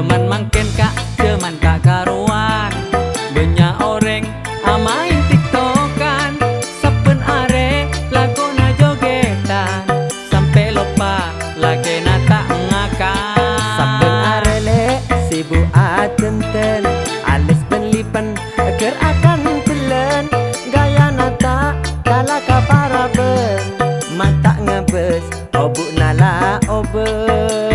Cuman mangken kak, cuman tak karuan. Banyak orang main tiktokan, saben are lagona jogetan, sampai lupa lagi tak ngakan. Saben are lek sibuk atenten, alis penlipan ker akan telen. Gaya nata kala kaparaben, mata ngebes obuk nala oben.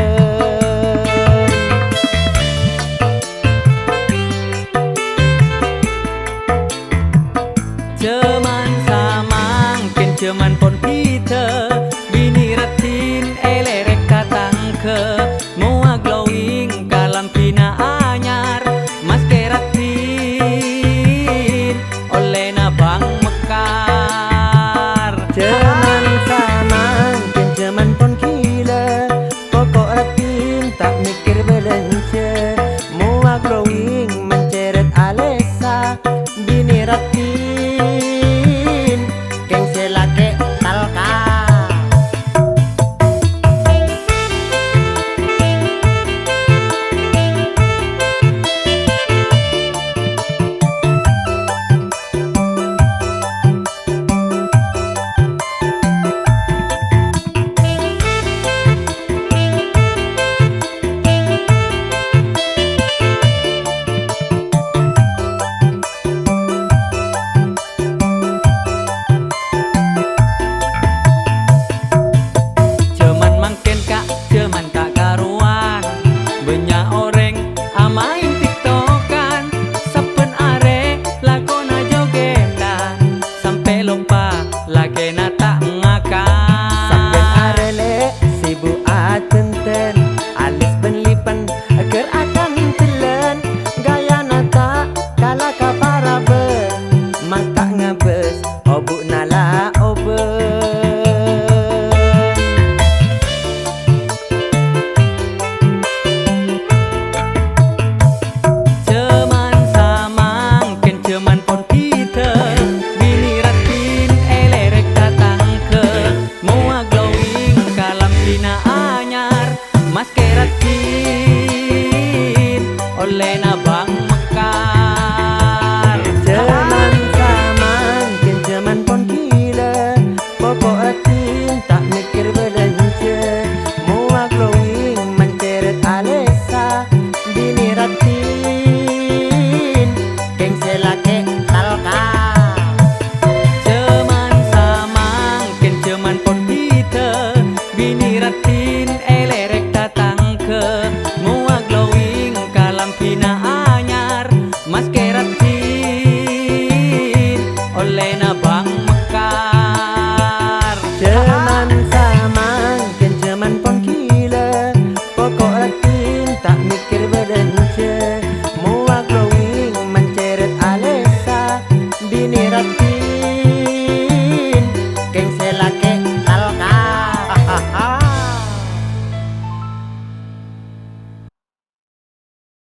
Cuman samang ken cuman pon kita bini ratin elerek katang ke mua glowing kalam pina anyar maskeratin oleh na bang mekar. Cuman samang ken cuman pon gila, pokok ratin tak mikir belence. Mua glowing menceret alesa, bini ratin geng selake talka. Cuman mangken kak, cuman tak karuan. Banyak orang main tiktokan, saben are lagona jogetan, sampai lupa lagi tak ngakan. Sampai are lek sibuk atenten, alis penlipan ker akan telen. Gaya nata kala kaparaben, mata ngebes obuk nala oben. Cuman samang ken cuman pon kita bini ratin elerek datang ke mua glowing kalam pina anyar maskeratin oleh na bang mekar. Cuman samang ken cuman pon gila, pokok atin tak mikir belence. Mua glowing menceret alesa, bini ratin